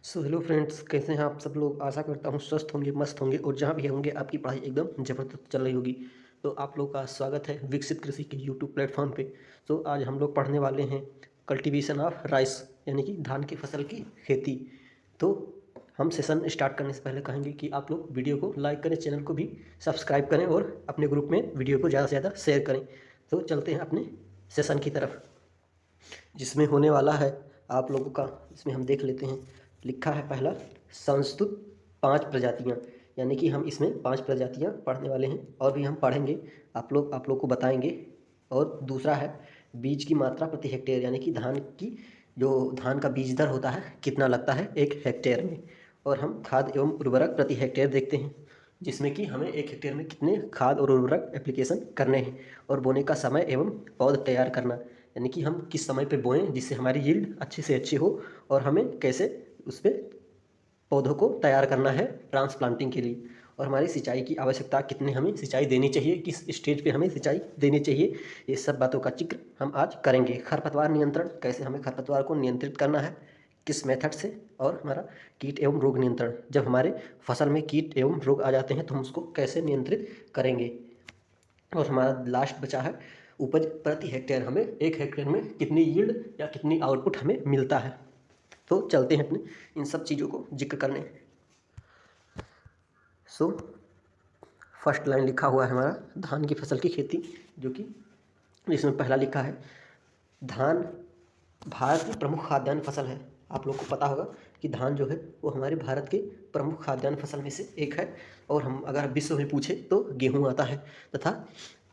So hello friends, कैसे हैं आप सब लोग। आशा करता हूँ स्वस्थ होंगे, मस्त होंगे और जहाँ भी होंगे आपकी पढ़ाई एकदम ज़बरदस्त चल रही होगी। तो आप लोग का स्वागत है विकसित कृषि के यूट्यूब प्लेटफॉर्म पे। तो आज हम लोग पढ़ने वाले हैं कल्टीवेशन ऑफ राइस, यानी कि धान की फसल की खेती। तो हम सेशन स्टार्ट करने से पहले कहेंगे कि आप लोग वीडियो को लाइक करें, चैनल को भी सब्सक्राइब करें और अपने ग्रुप में वीडियो को ज़्यादा से ज़्यादा शेयर करें। तो चलते हैं अपने सेशन की तरफ, जिसमें होने वाला है आप लोगों का। इसमें हम देख लेते हैं, लिखा है पहला संस्तुत 5 प्रजातियाँ, यानी कि हम इसमें 5 प्रजातियाँ पढ़ने वाले हैं और भी हम पढ़ेंगे, आप लोग को बताएंगे। और दूसरा है बीज की मात्रा प्रति हेक्टेयर, यानी कि धान का बीज दर होता है कितना लगता है 1 हेक्टेयर में। और हम खाद एवं उर्वरक प्रति हेक्टेयर देखते हैं, जिसमें कि हमें 1 हेक्टेयर में कितने खाद और उर्वरक एप्लीकेशन करने हैं। और बोने का समय एवं पौध तैयार करना, यानी कि हम किस समय पे बोएं जिससे हमारी यील्ड अच्छी से अच्छी हो, और हमें कैसे उस पर पौधों को तैयार करना है ट्रांसप्लांटिंग के लिए। और हमारी सिंचाई की आवश्यकता, कितने हमें सिंचाई देनी चाहिए, किस स्टेज पे हमें सिंचाई देनी चाहिए, ये सब बातों का जिक्र हम आज करेंगे। खरपतवार नियंत्रण, कैसे हमें खरपतवार को नियंत्रित करना है, किस मेथड से। और हमारा कीट एवं रोग नियंत्रण, जब हमारे फसल में कीट एवं रोग आ जाते हैं तो हम उसको कैसे नियंत्रित करेंगे। और हमारा लास्ट बचा है उपज प्रति हेक्टेयर, हमें 1 हेक्टेयर में कितनी यील्ड या कितनी आउटपुट हमें मिलता है। तो चलते हैं अपने इन सब चीज़ों को जिक्र करने। सो फर्स्ट लाइन लिखा हुआ है हमारा धान की फसल की खेती, जो कि इसमें पहला लिखा है धान भारत की प्रमुख खाद्यान्न फसल है। आप लोग को पता होगा कि धान जो है वो हमारे भारत के प्रमुख खाद्यान्न फसल में से एक है। और हम अगर विश्व में पूछे तो गेहूँ आता है, तथा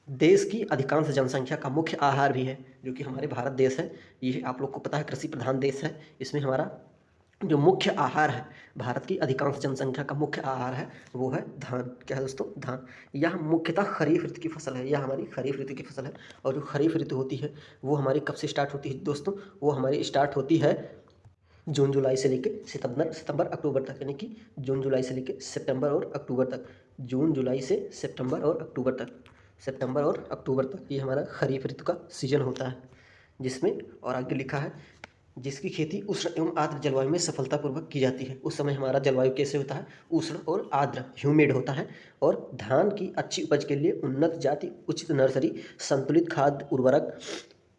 देश की अधिकांश जनसंख्या का मुख्य आहार भी है, जो कि हमारे भारत देश है। ये आप लोग को पता है कृषि प्रधान देश है। इसमें हमारा जो मुख्य आहार है, भारत की अधिकांश जनसंख्या का मुख्य आहार है, वो है धान। क्या है दोस्तों? धान। यह मुख्यतः खरीफ ऋतु की फसल है, यह हमारी खरीफ ऋतु की फसल है। और जो खरीफ ऋतु होती है वो हमारी कब से स्टार्ट होती है दोस्तों? वो हमारी स्टार्ट होती है जून जुलाई से लेकर सितंबर अक्टूबर तक, यानी कि जून जुलाई से लेकर सितंबर और अक्टूबर तक। जून जुलाई से सितंबर और अक्टूबर तक, सितंबर और अक्टूबर तक ये हमारा खरीफ ऋतु का सीजन होता है। जिसमें और आगे लिखा है जिसकी खेती उष्ण एवं आर्द्र जलवायु में सफलतापूर्वक की जाती है। उस समय हमारा जलवायु कैसे होता है? उष्ण और आर्द्र, ह्यूमिड होता है। और धान की अच्छी उपज के लिए उन्नत जाति, उचित नर्सरी, संतुलित खाद उर्वरक,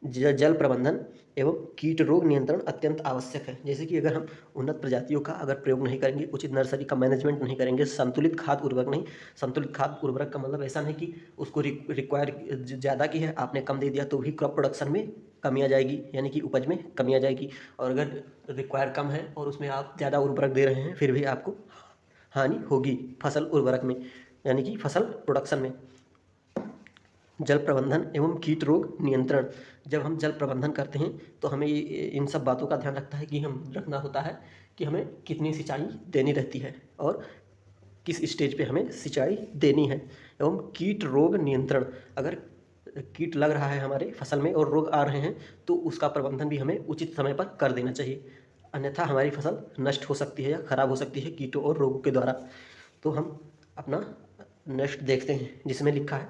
जल प्रबंधन एवं कीट रोग नियंत्रण अत्यंत आवश्यक है। जैसे कि अगर हम उन्नत प्रजातियों का अगर प्रयोग नहीं करेंगे, उचित नर्सरी का मैनेजमेंट नहीं करेंगे, संतुलित खाद उर्वरक नहीं, संतुलित खाद उर्वरक का मतलब ऐसा नहीं कि उसको रिक्वायर ज़्यादा की है, आपने कम दे दिया तो भी क्रॉप प्रोडक्शन में कमी आ जाएगी, यानी कि उपज में कमी आ जाएगी। और अगर रिक्वायर कम है और उसमें आप ज़्यादा उर्वरक दे रहे हैं, फिर भी आपको हानि होगी फसल उर्वरक में, यानी कि फसल प्रोडक्शन में। जल प्रबंधन एवं कीट रोग नियंत्रण, जब हम जल प्रबंधन करते हैं तो हमें इन सब बातों का ध्यान रखना होता है कि हमें कितनी सिंचाई देनी रहती है और किस स्टेज पे हमें सिंचाई देनी है। एवं कीट रोग नियंत्रण, अगर कीट लग रहा है हमारे फसल में और रोग आ रहे हैं तो उसका प्रबंधन भी हमें उचित समय पर कर देना चाहिए, अन्यथा हमारी फसल नष्ट हो सकती है या खराब हो सकती है कीटों और रोगों के द्वारा। तो हम अपना नेक्स्ट देखते हैं, जिसमें लिखा है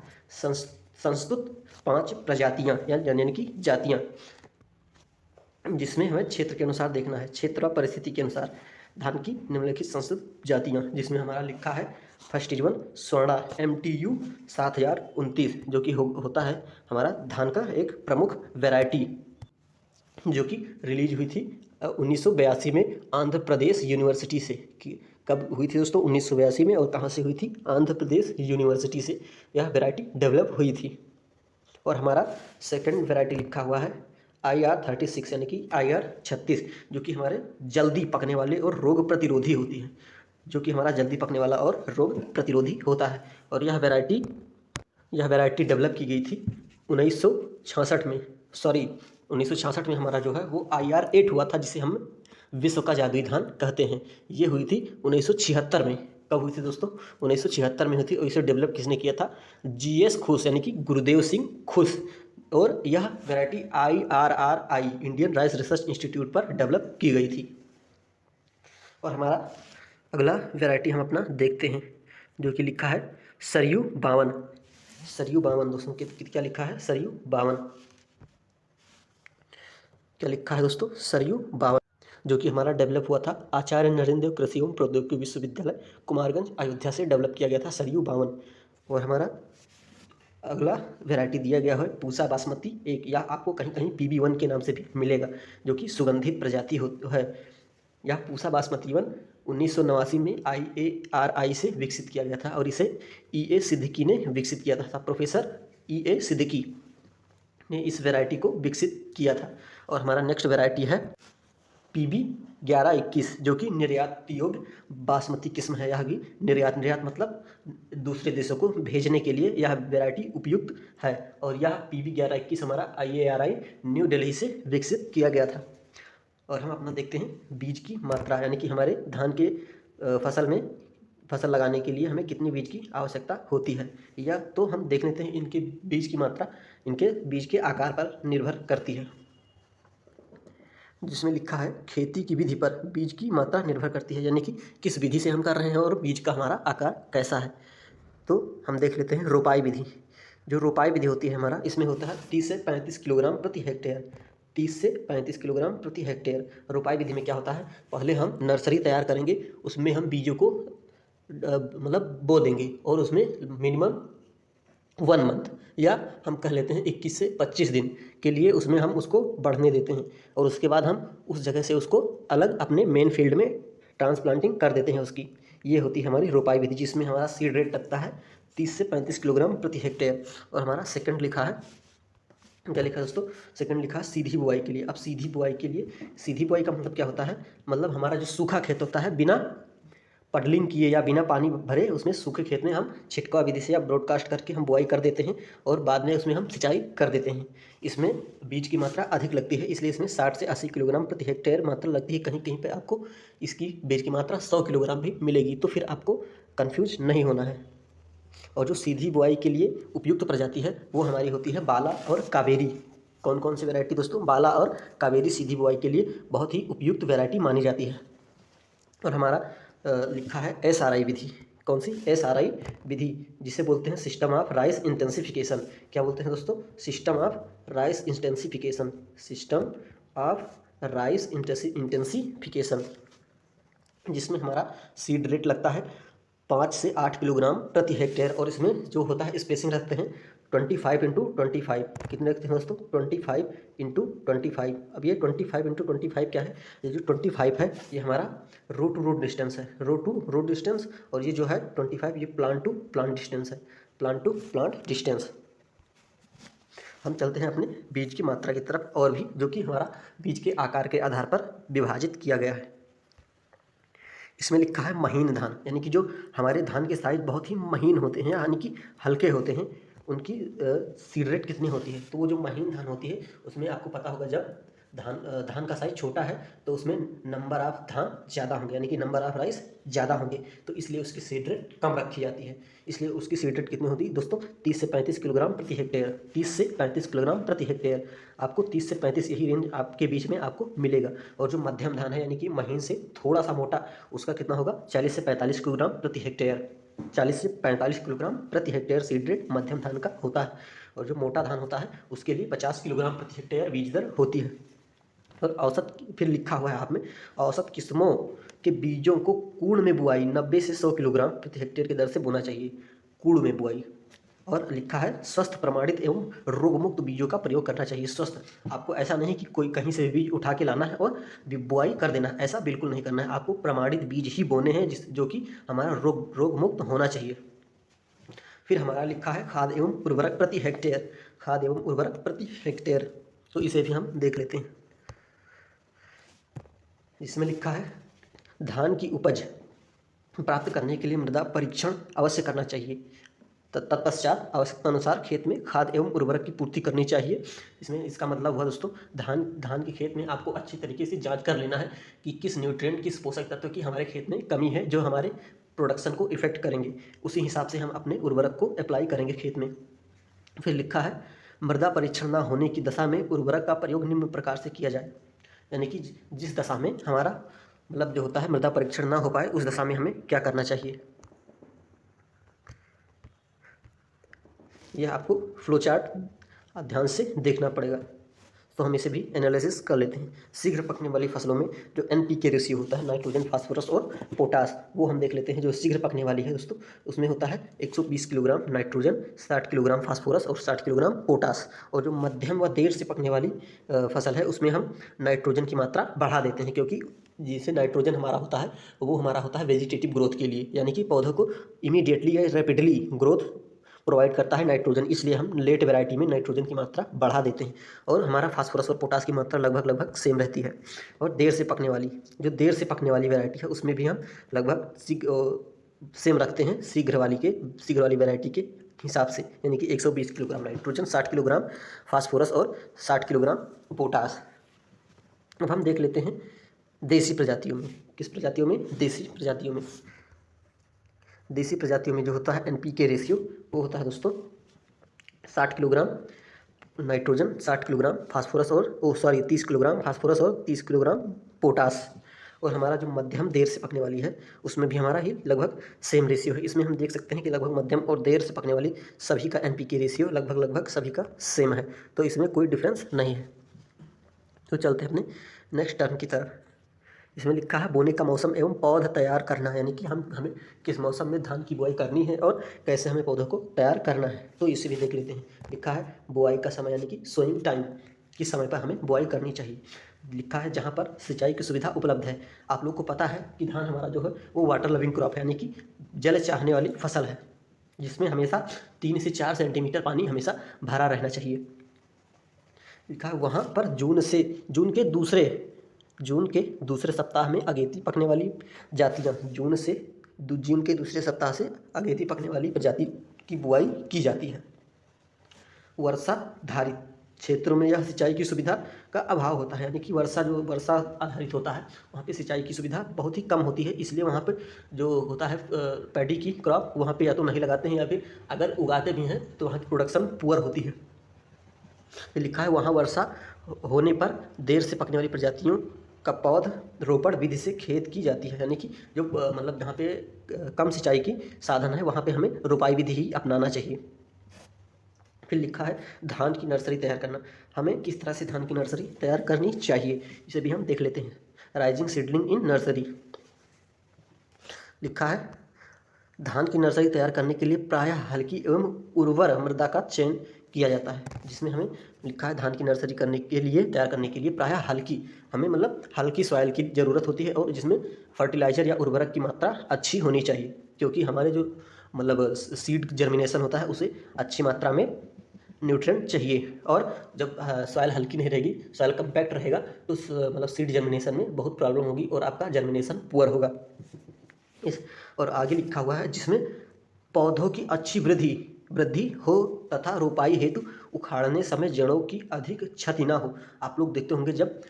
संस्तुत 5 प्रजातियाँ यानी कि जातियाँ, जिसमें हमें क्षेत्र के अनुसार देखना है, क्षेत्र और परिस्थिति के अनुसार धान की निम्नलिखित संस्तुत जातियाँ। जिसमें हमारा लिखा है first is one Swarna MTU 7029, जो कि होता है हमारा धान का एक प्रमुख वैरायटी, जो कि रिलीज हुई थी 1982 में आंध्र प्रदेश यूनिवर्सिटी से। कि कब हुई थी दोस्तों? 1982 में। और कहाँ से हुई थी? आंध्र प्रदेश यूनिवर्सिटी से यह वैरायटी डेवलप हुई थी। और हमारा सेकंड वैरायटी लिखा हुआ है IR36, यानी कि IR36, जो कि हमारे जल्दी पकने वाले और रोग प्रतिरोधी होती है, जो कि हमारा जल्दी पकने वाला और रोग प्रतिरोधी होता है। और यह वैरायटी डेवलप की गई थी 1966 में, सॉरी 1966 में हमारा जो है वो IR8 हुआ था, जिसे हम विश्व का जादुई धान कहते हैं। ये हुई थी 1976 में। कब हुई थी दोस्तों? 1976 में हुई थी। और इसे डेवलप किसने किया था? GS खुश, यानी कि गुरुदेव सिंह खुश। और यह variety IRRI, Indian rice research institute पर डेवलप की गई थी। और हमारा अगला वैरायटी हम अपना देखते हैं, जो कि लिखा है सरयू 52। सरयू 52 दोस्तों, क्या लिखा है? सरयू 52। क्या लिखा है दोस्तों? सरयू 52। जो कि हमारा डेवलप हुआ था आचार्य नरेंद्र देव कृषि एवं प्रौद्योगिकी विश्वविद्यालय कुमारगंज अयोध्या से डेवलप किया गया था सरयू 52। और हमारा अगला वैरायटी दिया गया है पूसा बासमती एक, या आपको कहीं कहीं PB1 के नाम से भी मिलेगा, जो कि सुगंधित प्रजाति है। यह पूसा बासमती 1 1989 में IARI से विकसित किया गया था और इसे EA सिद्दीकी ने विकसित किया था। प्रोफेसर EA सिद्दीकी ने इस वैरायटी को विकसित किया था। और हमारा नेक्स्ट वैरायटी है PB 1121, जो कि निर्यात योग्य बासमती किस्म है। यह भी निर्यात मतलब दूसरे देशों को भेजने के लिए यह वैरायटी उपयुक्त है। और यह PB 1121 हमारा IARI न्यू दिल्ली से विकसित किया गया था। और हम अपना देखते हैं बीज की मात्रा, यानी कि हमारे धान के फसल लगाने के लिए हमें कितनी बीज की आवश्यकता होती है, या तो हम देख लेते हैं इनके बीज की मात्रा इनके बीज के आकार पर निर्भर करती है, जिसमें लिखा है खेती की विधि पर बीज की मात्रा निर्भर करती है, यानी कि किस विधि से हम कर रहे हैं और बीज का हमारा आकार कैसा है। तो हम देख लेते हैं रोपाई विधि। जो रोपाई विधि होती है हमारा, इसमें होता है 30 से 35 किलोग्राम प्रति हेक्टेयर। 30 से 35 किलोग्राम प्रति हेक्टेयर। रोपाई विधि में क्या होता है, पहले हम नर्सरी तैयार करेंगे, उसमें हम बीजों को मतलब बो देंगे और उसमें मिनिमम 1 मंथ या हम कह लेते हैं 21 से 25 दिन के लिए उसमें हम उसको बढ़ने देते हैं। और उसके बाद हम उस जगह से उसको अलग अपने मेन फील्ड में ट्रांसप्लांटिंग कर देते हैं उसकी। ये होती है हमारी रोपाई विधि, जिसमें हमारा सीड रेट लगता है 30 से 35 किलोग्राम प्रति हेक्टेयर। और हमारा सेकंड लिखा है, क्या लिखा है दोस्तों, सेकंड लिखा है सीधी बुआई के लिए। अब सीधी बुआई के लिए, सीधी बुआई का मतलब क्या होता है, मतलब हमारा जो सूखा खेत होता है, बिना पडलिंग किए या बिना पानी भरे उसमें सूखे खेत में हम छिटकाव विधि से या ब्रॉडकास्ट करके हम बुआई कर देते हैं और बाद में उसमें हम सिंचाई कर देते हैं। इसमें बीज की मात्रा अधिक लगती है, इसलिए इसमें 60 से 80 किलोग्राम प्रति हेक्टेयर मात्रा लगती है। कहीं कहीं पे आपको इसकी बीज की मात्रा 100 किलोग्राम भी मिलेगी, तो फिर आपको कन्फ्यूज नहीं होना है। और जो सीधी बुआई के लिए उपयुक्त प्रजाति है वो हमारी होती है बाला और कावेरी। कौन कौन सी वैरायटी दोस्तों, बाला और कावेरी सीधी बुआई के लिए बहुत ही उपयुक्त वैरायटी मानी जाती है। और हमारा लिखा है SRI विधि। कौन सी, SRI विधि, जिसे बोलते हैं सिस्टम ऑफ राइस इंटेंसिफिकेशन। क्या बोलते हैं दोस्तों, system of rice intensification. System of rice intensification, जिसमें हमारा सीड रेट लगता है 5 से 8 किलोग्राम प्रति हेक्टेयर। और इसमें जो होता है स्पेसिंग रखते हैं 25x25। कितने रखते हैं दोस्तों, 25x25। अब ये 25x25 क्या है, ये जो 25 है ये हमारा रो टू रोड डिस्टेंस है, रो टू रोड डिस्टेंस। और ये जो है 25 ये प्लांट टू प्लांट डिस्टेंस है, प्लांट टू प्लांट डिस्टेंस। हम चलते हैं अपने बीज की मात्रा की तरफ, और भी जो कि हमारा बीज के आकार के आधार पर विभाजित किया गया है। इसमें लिखा है महीन धान, यानी कि जो हमारे धान के साइज बहुत ही महीन होते हैं, यानी कि हल्के होते हैं, उनकी सीड रेट कितनी होती है। तो वो जो महीन धान होती है उसमें आपको पता होगा, जब धान का साइज छोटा है तो उसमें नंबर ऑफ धान ज़्यादा होंगे, यानी कि नंबर ऑफ राइस ज़्यादा होंगे, तो इसलिए उसकी सीड रेट कम रखी जाती है। इसलिए उसकी सीड रेट कितनी होती है दोस्तों, 30 से 35 किलोग्राम प्रति हेक्टेयर। 30 से 35 किलोग्राम प्रति हेक्टेयर, आपको 30 से 35 यही रेंज आपके बीच में आपको मिलेगा। और जो मध्यम धान है, यानी कि महीन से थोड़ा सा मोटा, उसका कितना होगा, 40 से 45 किलोग्राम प्रति हेक्टेयर। 40 से 45 किलोग्राम प्रति हेक्टेयर सीड रेट मध्यम धान का होता है। और जो मोटा धान होता है उसके लिए 50 किलोग्राम प्रति हेक्टेयर बीज दर होती है। और औसत फिर लिखा हुआ है आप में, औसत किस्मों के बीजों को कूड़ में बुआई 90 से 100 किलोग्राम प्रति हेक्टेयर की दर से बोना चाहिए, कूड़ में बुआई। और लिखा है स्वस्थ प्रमाणित एवं रोगमुक्त बीजों का प्रयोग करना चाहिए। स्वस्थ, आपको ऐसा नहीं कि कोई कहीं से बीज उठा के लाना है और बुआई कर देना, ऐसा बिल्कुल नहीं करना है। आपको प्रमाणित बीज ही बोने हैं जो कि हमारा रोग मुक्त होना चाहिए। फिर हमारा लिखा है खाद एवं उर्वरक प्रति हेक्टेयर, खाद एवं उर्वरक प्रति हेक्टेयर, तो इसे भी हम देख लेते हैं। इसमें लिखा है धान की उपज प्राप्त करने के लिए मृदा परीक्षण अवश्य करना चाहिए। तत्पश्चात आवश्यकता अनुसार खेत में खाद एवं उर्वरक की पूर्ति करनी चाहिए। इसमें इसका मतलब हुआ दोस्तों, धान के खेत में आपको अच्छी तरीके से जांच कर लेना है कि किस न्यूट्रिएंट, किस पोषक तत्व की हमारे खेत में कमी है जो हमारे प्रोडक्शन को इफेक्ट करेंगे। उसी हिसाब से हम अपने उर्वरक को अप्लाई करेंगे खेत में। फिर लिखा है मृदा परीक्षण न होने की दशा में उर्वरक का प्रयोग निम्न प्रकार से किया जाए, यानी कि जिस दशा में हमारा मतलब जो होता है मृदा परीक्षण ना हो पाए, उस दशा में हमें क्या करना चाहिए। यह आपको फ्लो चार्ट ध्यान से देखना पड़ेगा। तो हम इसे भी एनालिसिस कर लेते हैं। शीघ्र पकने वाली फसलों में जो NPK रेशियो होता है, नाइट्रोजन, फास्फोरस और पोटास, वो हम देख लेते हैं। जो शीघ्र पकने वाली है दोस्तों, उसमें होता है 120 किलोग्राम नाइट्रोजन, 60 किलोग्राम फास्फोरस और 60 किलोग्राम पोटास। और जो मध्यम व देर से पकने वाली फसल है, उसमें हम नाइट्रोजन की मात्रा बढ़ा देते हैं, क्योंकि जिसे नाइट्रोजन हमारा होता है वो हमारा होता है वेजिटेटिव ग्रोथ के लिए, यानी कि पौधों को इमीडिएटली या रैपिडली ग्रोथ प्रोवाइड करता है नाइट्रोजन। इसलिए हम लेट वैरायटी में नाइट्रोजन की मात्रा बढ़ा देते हैं। और हमारा फास्फोरस और पोटास की मात्रा लगभग सेम रहती है। और देर से पकने वाली, जो देर से पकने वाली वैरायटी है, उसमें भी हम लगभग सेम रखते हैं शीघ्र वाली वैरायटी के हिसाब से, यानी कि 120 किलोग्राम नाइट्रोजन, 60 किलोग्राम फास्फोरस और 60 किलोग्राम पोटास। अब हम देख लेते हैं देसी प्रजातियों में। किस प्रजातियों में? देसी प्रजातियों में। देसी प्रजातियों में जो होता है NPK रेशियो, वो होता है दोस्तों 60 किलोग्राम नाइट्रोजन, 60 किलोग्राम फास्फोरस और 30 किलोग्राम फास्फोरस और 30 किलोग्राम पोटास। और हमारा जो मध्यम देर से पकने वाली है, उसमें भी हमारा ही लगभग सेम रेशियो है। इसमें हम देख सकते हैं कि लगभग मध्यम और देर से पकने वाली सभी का NPK रेशियो लगभग सभी का सेम है, तो इसमें कोई डिफरेंस नहीं है। तो चलते हैं अपने नेक्स्ट टर्म की तरफ। इसमें लिखा है बोने का मौसम एवं पौधा तैयार करना, यानी कि हमें किस मौसम में धान की बुआई करनी है और कैसे हमें पौधों को तैयार करना है, तो इसे भी देख लेते हैं। लिखा है बुआई का समय, यानी कि सोइंग टाइम, किस समय पर हमें बुआई करनी चाहिए। लिखा है जहाँ पर सिंचाई की सुविधा उपलब्ध है। आप लोग को पता है कि धान हमारा जो है वो वाटर लविंग क्रॉप है, यानी कि जल चाहने वाली फसल है, जिसमें हमेशा 3 से 4 सेंटीमीटर पानी हमेशा भरा रहना चाहिए। लिखा है वहाँ पर जून के दूसरे सप्ताह में अगेती पकने वाली जातियाँ, जून के दूसरे सप्ताह से अगेती पकने वाली प्रजाति की बुआई की जाती है। वर्षाधारित क्षेत्रों में यह सिंचाई की सुविधा का अभाव होता है, यानी कि वर्षा आधारित होता है, वहाँ पे सिंचाई की सुविधा बहुत ही कम होती है। इसलिए वहाँ पे जो होता है पैडी की क्रॉप, वहाँ पे या तो नहीं लगाते हैं, या फिर अगर उगाते भी हैं तो वहाँ की प्रोडक्शन पुअर होती है। लिखा है वहाँ वर्षा होने पर देर से पकने वाली प्रजातियों का पौध रोपण विधि से खेत की जाती है, यानी कि जो मतलब जहाँ पे कम सिंचाई की साधन है, वहाँ पे हमें रोपाई विधि ही अपनाना चाहिए। फिर लिखा है धान की नर्सरी तैयार करना, हमें किस तरह से धान की नर्सरी तैयार करनी चाहिए, इसे भी हम देख लेते हैं। Rising seedling in nursery. लिखा है धान की नर्सरी तैयार करने के लिए प्रायः हल्की एवं उर्वर मृदा का चयन किया जाता है, जिसमें हमें लिखा है धान की नर्सरी तैयार करने के लिए प्रायः हल्की सॉइल की ज़रूरत होती है, और जिसमें फर्टिलाइज़र या उर्वरक की मात्रा अच्छी होनी चाहिए, क्योंकि हमारे जो सीड जर्मिनेशन होता है उसे अच्छी मात्रा में न्यूट्रिएंट चाहिए। और जब सॉइल हल्की नहीं रहेगी, सॉइल कम्पैक्ट रहेगा, तो सीड जर्मिनेशन में बहुत प्रॉब्लम होगी और आपका जर्मिनेशन पुअर होगा। और आगे लिखा हुआ है जिसमें पौधों की अच्छी वृद्धि हो तथा रोपाई हेतु उखाड़ने समय जड़ों की अधिक क्षति ना हो। आप लोग देखते होंगे जब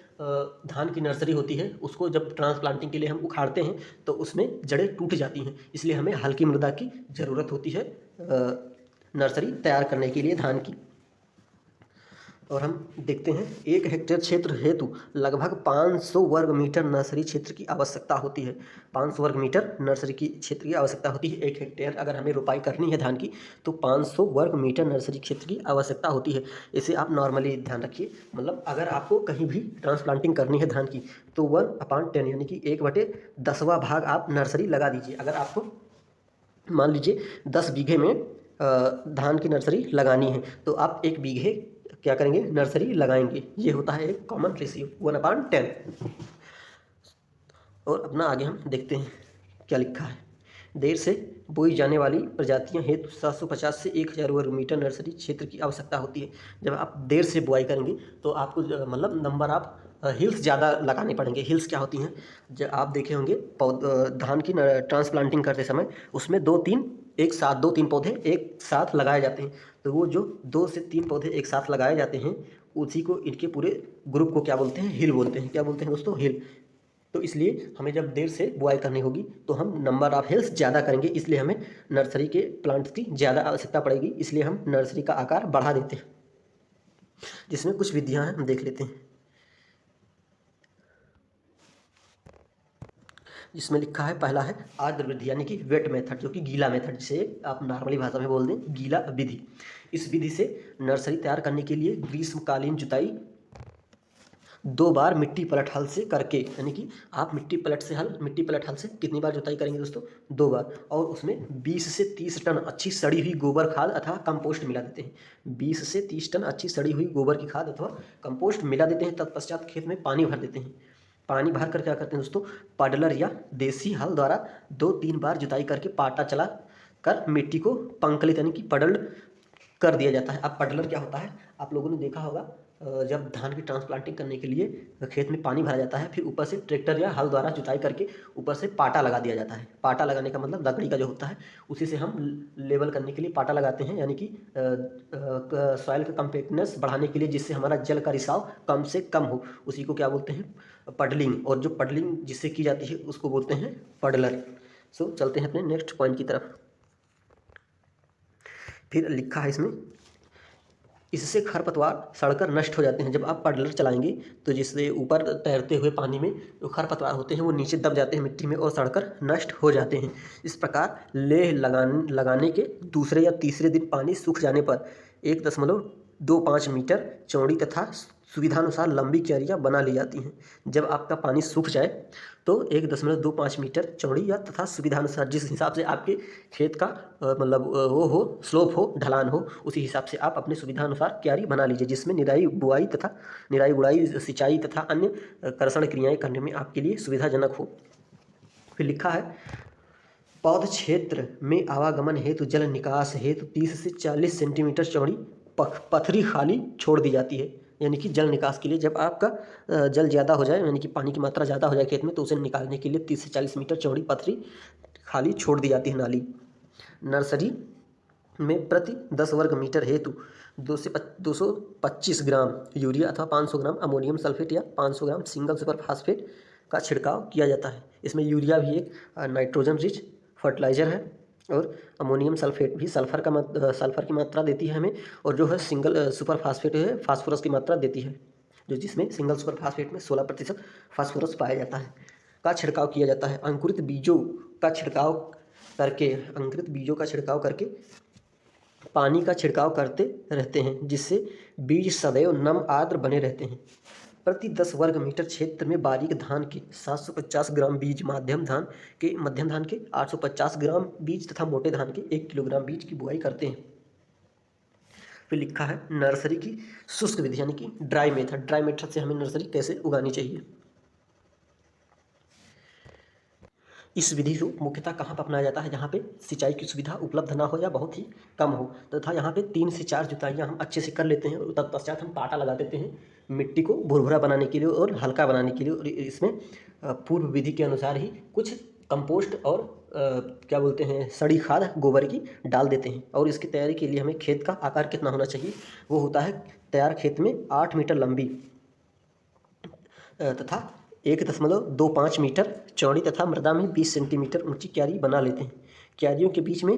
धान की नर्सरी होती है, उसको जब ट्रांसप्लांटिंग के लिए हम उखाड़ते हैं तो उसमें जड़ें टूट जाती हैं, इसलिए हमें हल्की मृदा की ज़रूरत होती है नर्सरी तैयार करने के लिए धान की। और हम देखते हैं 1 हेक्टेयर क्षेत्र हेतु लगभग 500 वर्ग मीटर नर्सरी क्षेत्र की आवश्यकता होती है। 500 वर्ग मीटर नर्सरी की क्षेत्र की आवश्यकता होती है। 1 हेक्टेयर अगर हमें रोपाई करनी है धान की, तो 500 वर्ग मीटर नर्सरी क्षेत्र की आवश्यकता होती है। इसे आप नॉर्मली ध्यान रखिए, मतलब अगर आपको कहीं भी ट्रांसप्लांटिंग करनी है धान की, तो 1/10 यानी कि 1/10वां भाग आप नर्सरी लगा दीजिए। अगर आपको मान लीजिए 10 बीघे में धान की नर्सरी लगानी है, तो आप 1 बीघे क्या करेंगे, नर्सरी लगाएंगे। ये होता है एक कॉमन रेशियो 1/10। और अपना आगे हम देखते हैं क्या लिखा है। देर से बोई जाने वाली प्रजातियां हेतु 750 से 1000 वर्ग मीटर नर्सरी क्षेत्र की आवश्यकता होती है। जब आप देर से बुआई करेंगे तो आपको नंबर आप हिल्स ज़्यादा लगाने पड़ेंगे। हिल्स क्या होती हैं, जब आप देखे होंगे धान की ट्रांसप्लांटिंग करते समय उसमें 2-3 पौधे एक साथ लगाए जाते हैं, तो वो जो 2 से 3 पौधे एक साथ लगाए जाते हैं, उसी को इनके पूरे ग्रुप को क्या बोलते हैं, हिल बोलते हैं। क्या बोलते हैं दोस्तों, हिल। तो इसलिए हमें जब देर से बुआई करनी होगी तो हम नंबर ऑफ हिल्स ज़्यादा करेंगे, इसलिए हमें नर्सरी के प्लांट्स की ज़्यादा आवश्यकता पड़ेगी, इसलिए हम नर्सरी का आकार बढ़ा देते हैं। जिसमें कुछ विधियाँ हैं, हम देख लेते हैं। जिसमें लिखा है पहला है आर्द्र विधि, यानी कि वेट मेथड, जो कि गीला मेथड, जिसे आप नॉर्मली भाषा में बोल दें गीला विधि। इस विधि से नर्सरी तैयार करने के लिए ग्रीष्मकालीन जुताई 2 बार मिट्टी पलट हल से करके, यानी कि आप मिट्टी पलट हल से कितनी बार जुताई करेंगे दोस्तों? 2 बार। और उसमें 20 से 30 टन अच्छी सड़ी हुई गोबर खाद अथवा कंपोस्ट मिला देते हैं। 20 से 30 टन अच्छी सड़ी हुई गोबर की खाद अथवा कंपोस्ट मिला देते हैं। तत्पश्चात खेत में पानी भर देते हैं। पानी भर कर क्या करते हैं दोस्तों? पडलर या देसी हल द्वारा 2-3 बार जुताई करके पाटा चला कर मिट्टी को पंकलित यानी कि पडल्ड कर दिया जाता है। अब पडलर क्या होता है? आप लोगों ने देखा होगा, जब धान की ट्रांसप्लांटिंग करने के लिए खेत में पानी भरा जाता है, फिर ऊपर से ट्रैक्टर या हल द्वारा जुताई करके ऊपर से पाटा लगा दिया जाता है। पाटा लगाने का मतलब लकड़ी का जो होता है उसी से हम लेवल करने के लिए पाटा लगाते हैं, यानी कि सॉइल का कम्पैक्टनेस बढ़ाने के लिए, जिससे हमारा जल का रिसाव कम से कम हो। उसी को क्या बोलते हैं? पडलिंग। और जो पडलिंग जिससे की जाती है उसको बोलते हैं पडलर। सो चलते हैं अपने नेक्स्ट पॉइंट की तरफ। फिर लिखा है इसमें, इससे खरपतवार सड़कर नष्ट हो जाते हैं। जब आप पडलर चलाएंगे तो जिससे ऊपर तैरते हुए पानी में जो खरपतवार होते हैं वो नीचे दब जाते हैं मिट्टी में और सड़कर नष्ट हो जाते हैं। इस प्रकार लेह लगाने के दूसरे या तीसरे दिन पानी सूख जाने पर 1.25 मीटर चौड़ी तथा सुविधानुसार लंबी क्यारियाँ बना ली जाती हैं। जब आपका पानी सूख जाए तो 1.25 मीटर चौड़ी या तथा सुविधानुसार, जिस हिसाब से आपके खेत का मतलब वो हो, स्लोप हो, ढलान हो, उसी हिसाब से आप अपनी सुविधानुसार क्यारी बना लीजिए, जिसमें निराई गुड़ाई सिंचाई तथा अन्य कर्षण क्रियाएं करने में आपके लिए सुविधाजनक हो। फिर लिखा है, पौध क्षेत्र में आवागमन हेतु जल निकास हेतु 30 से 40 सेंटीमीटर चौड़ी पथरी खाली छोड़ दी जाती है। यानी कि जल निकास के लिए, जब आपका जल ज़्यादा हो जाए, यानी कि पानी की मात्रा ज़्यादा हो जाए खेत में, तो उसे निकालने के लिए 30 से 40 मीटर चौड़ी पथरी खाली छोड़ दी जाती है, नाली। नर्सरी में प्रति 10 वर्ग मीटर हेतु 225 ग्राम यूरिया अथवा 500 ग्राम अमोनियम सल्फेट या 500 ग्राम सिंगल सुपर फास्फेट का छिड़काव किया जाता है। इसमें यूरिया भी एक नाइट्रोजन रिच फर्टिलाइज़र है और अमोनियम सल्फेट भी सल्फर की मात्रा देती है हमें, और जो है सिंगल सुपर फास्फेट है फास्फोरस की मात्रा देती है, जो जिसमें सिंगल सुपर फास्फेट में 16% फास्फोरस पाया जाता है, का छिड़काव किया जाता है। अंकुरित बीजों का छिड़काव करके पानी का छिड़काव करते रहते हैं, जिससे बीज सदैव नम आर्द्र बने रहते हैं। प्रति 10 वर्ग मीटर क्षेत्र में बारीक धान के 750 ग्राम बीज, मध्यम धान के 850 ग्राम बीज तथा मोटे धान के 1 किलोग्राम बीज की बुआई करते हैं। फिर लिखा है नर्सरी की शुष्क विधि, यानी कि ड्राई मेथड से हमें नर्सरी कैसे उगानी चाहिए। इस विधि को मुख्यतः कहाँ पर अपनाया जाता है? जहाँ पे सिंचाई की सुविधा उपलब्ध ना हो या बहुत ही कम हो, तथा यहाँ पे 3 से 4 जुताइयाँ हम अच्छे से कर लेते हैं और तत्पश्चात हम पाटा लगा देते हैं मिट्टी को भुरभुरा बनाने के लिए और हल्का बनाने के लिए। और इसमें पूर्व विधि के अनुसार ही कुछ कंपोस्ट और क्या बोलते हैं, सड़ी खाद गोबर की डाल देते हैं। और इसकी तैयारी के लिए हमें खेत का आकार कितना होना चाहिए? वो होता है तैयार खेत में 8 मीटर लंबी तथा 1.25 मीटर चौड़ी तथा मृदा में 20 सेंटीमीटर ऊंची क्यारी बना लेते हैं। क्यारियों के बीच में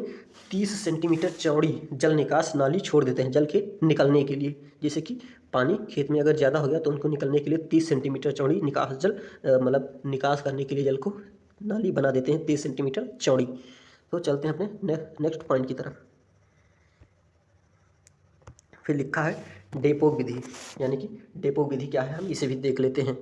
30 सेंटीमीटर चौड़ी जल निकास नाली छोड़ देते हैं, जल के निकलने के लिए। जैसे कि पानी खेत में अगर ज़्यादा हो गया तो उनको निकलने के लिए 30 सेंटीमीटर चौड़ी मतलब निकास करने के लिए जल को नाली बना देते हैं 30 सेंटीमीटर चौड़ी। तो चलते हैं अपने नेक्स्ट पॉइंट की तरफ। फिर लिखा है डेपोक विधि, यानी कि डेपोक विधि क्या है हम इसे भी देख लेते हैं।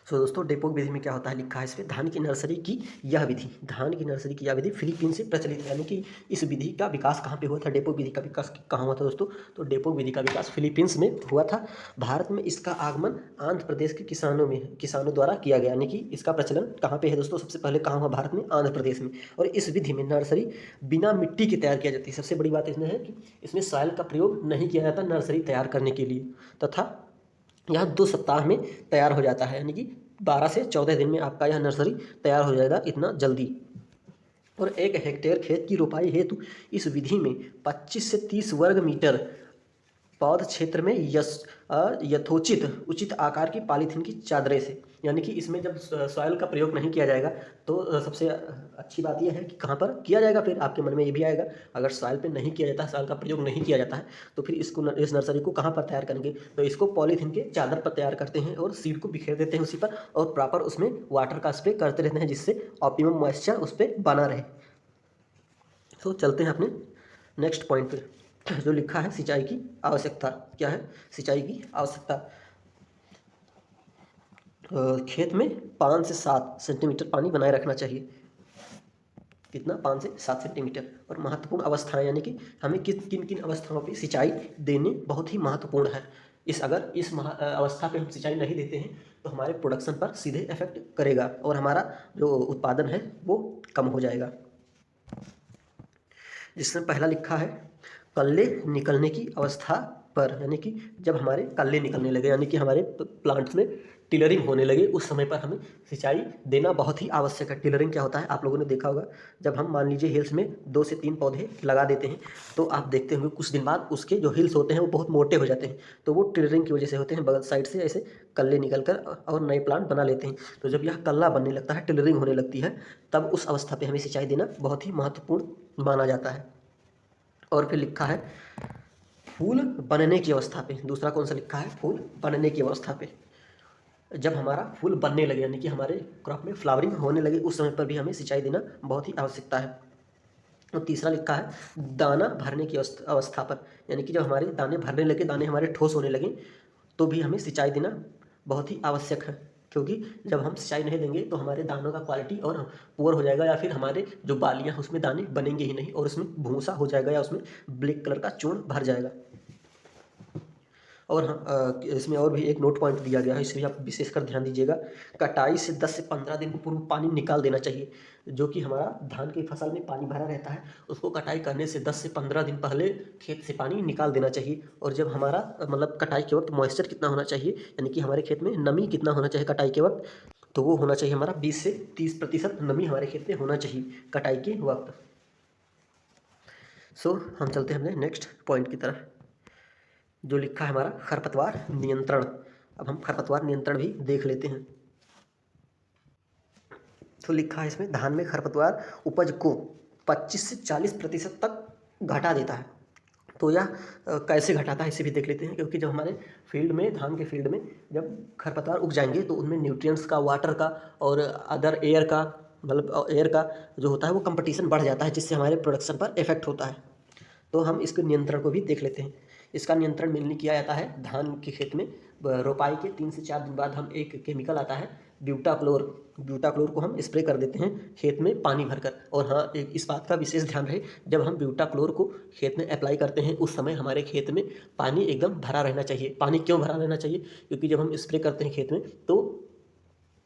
तो दोस्तों डेपोक विधि में क्या होता है? लिखा है इस पर, धान की नर्सरी की यह विधि फिलीपींस से प्रचलित है। यानी कि इस विधि का विकास कहाँ पे हुआ था? डेपोक विधि का विकास कहाँ हुआ था दोस्तों? तो डेपोक विधि का विकास फिलीपींस में हुआ था। भारत में इसका आगमन आंध्र प्रदेश के किसानों द्वारा किया गया। यानी कि इसका प्रचलन कहाँ पे है दोस्तों? सबसे पहले कहाँ हुआ? भारत में, आंध्र प्रदेश में। और इस विधि में नर्सरी बिना मिट्टी के तैयार किया जाती है। सबसे बड़ी बात इसमें है कि इसमें सॉइल का प्रयोग नहीं किया जाता नर्सरी तैयार करने के लिए, तथा यह 2 सप्ताह में तैयार हो जाता है। यानी कि 12 से 14 दिन में आपका यह नर्सरी तैयार हो जाएगा, इतना जल्दी। और 1 हेक्टेयर खेत की रोपाई हेतु इस विधि में 25 से 30 वर्ग मीटर पौध क्षेत्र में यथोचित उचित आकार की पॉलीथीन की चादरें से, यानी कि इसमें जब सॉइल का प्रयोग नहीं किया जाएगा तो सबसे अच्छी बात यह है कि कहाँ पर किया जाएगा। फिर आपके मन में ये भी आएगा, अगर सॉइल पे नहीं किया जाता है, सॉइल का प्रयोग नहीं किया जाता है, तो फिर इस नर्सरी को कहाँ पर तैयार करेंगे? तो इसको पॉलीथीन के चादर पर तैयार करते हैं और सीड को बिखेर देते हैं उसी पर, और प्रॉपर उसमें वाटर का स्प्रे करते रहते हैं, जिससे ऑप्टिमम मॉइस्चर उस पर बना रहे। तो चलते हैं अपने नेक्स्ट पॉइंट पर। जो लिखा है सिंचाई की आवश्यकता, क्या है? सिंचाई की आवश्यकता। खेत में 5 से 7 सेंटीमीटर पानी बनाए रखना चाहिए। कितना? 5 से 7 सेंटीमीटर। और महत्वपूर्ण अवस्थाएं, यानी कि हमें किन किन अवस्थाओं पे सिंचाई देनी बहुत ही महत्वपूर्ण है। अगर इस अवस्था पे हम सिंचाई नहीं देते हैं तो हमारे प्रोडक्शन पर सीधे इफेक्ट करेगा और हमारा जो उत्पादन है वो कम हो जाएगा। जिसमें पहला लिखा है कल्ले निकलने की अवस्था पर, यानी कि जब हमारे कल्ले निकलने लगे, यानी कि हमारे प्लांट्स में टिलरिंग होने लगे, उस समय पर हमें सिंचाई देना बहुत ही आवश्यक है। टिलरिंग क्या होता है? आप लोगों ने देखा होगा, जब हम मान लीजिए हिल्स में 2 से 3 पौधे लगा देते हैं तो आप देखते होंगे कुछ दिन बाद उसके जो हिल्स होते हैं वो बहुत मोटे हो जाते हैं। तो वो टिलरिंग की वजह से होते हैं, बगल साइड से ऐसे कल्ले निकल कर और नए प्लांट बना लेते हैं। तो जब यह कल्ला बनने लगता है, टिलरिंग होने लगती है, तब उस अवस्था पर हमें सिंचाई देना बहुत ही महत्वपूर्ण माना जाता है। और फिर लिखा है फूल बनने की अवस्था पे। दूसरा कौन सा लिखा है? फूल बनने की अवस्था पे। जब हमारा फूल बनने लगे, यानी कि हमारे क्रॉप में फ्लावरिंग होने लगे, उस समय पर भी हमें सिंचाई देना बहुत ही आवश्यकता है। और तीसरा लिखा है दाना भरने की अवस्था पर, यानी कि जब हमारे दाने भरने लगे, दाने हमारे ठोस होने लगे, तो भी हमें सिंचाई देना बहुत ही आवश्यक है। क्योंकि जब हम सिंचाई नहीं देंगे तो हमारे दानों का क्वालिटी और पुअर हो जाएगा, या फिर हमारे जो बालियाँ उसमें दाने बनेंगे ही नहीं और उसमें भूसा हो जाएगा या उसमें ब्लैक कलर का चूर्ण भर जाएगा। और हाँ, इसमें और भी एक नोट पॉइंट दिया गया है, इसे भी आप विशेषकर ध्यान दीजिएगा। कटाई से 10 से 15 दिन पूर्व पानी निकाल देना चाहिए। जो कि हमारा धान की फसल में पानी भरा रहता है, उसको कटाई करने से 10 से 15 दिन पहले खेत से पानी निकाल देना चाहिए। और जब हमारा मतलब कटाई के वक्त मॉइस्चर कितना होना चाहिए, यानी कि हमारे खेत में नमी कितना होना चाहिए कटाई के वक्त, तो वो होना चाहिए हमारा 20 से 30% नमी हमारे खेत में होना चाहिए कटाई के वक्त। सो हम चलते हैं अपने नेक्स्ट पॉइंट की तरफ, जो लिखा है हमारा खरपतवार नियंत्रण। अब हम खरपतवार नियंत्रण भी देख लेते हैं। तो लिखा है इसमें धान में खरपतवार उपज को 25 से 40% तक घटा देता है। तो यह कैसे घटाता है इसे भी देख लेते हैं। क्योंकि जब हमारे फील्ड में, धान के फील्ड में जब खरपतवार उग जाएंगे तो उनमें न्यूट्रिएंट्स का, वाटर का और अदर एयर का, मतलब एयर का जो होता है वो कंपटीशन बढ़ जाता है, जिससे हमारे प्रोडक्शन पर इफेक्ट होता है। तो हम इसके नियंत्रण को भी देख लेते हैं। इसका नियंत्रण मेनली किया जाता है धान के खेत में रोपाई के 3 से 4 दिन बाद हम एक केमिकल आता है ब्यूटाक्लोर, ब्यूटाक्लोर को हम स्प्रे कर देते हैं खेत में पानी भरकर। और हाँ, एक इस बात का विशेष ध्यान रहे, जब हम ब्यूटाक्लोर को खेत में अप्लाई करते हैं उस समय हमारे खेत में पानी एकदम भरा रहना चाहिए। पानी क्यों भरा रहना चाहिए? क्योंकि जब हम स्प्रे करते हैं खेत में तो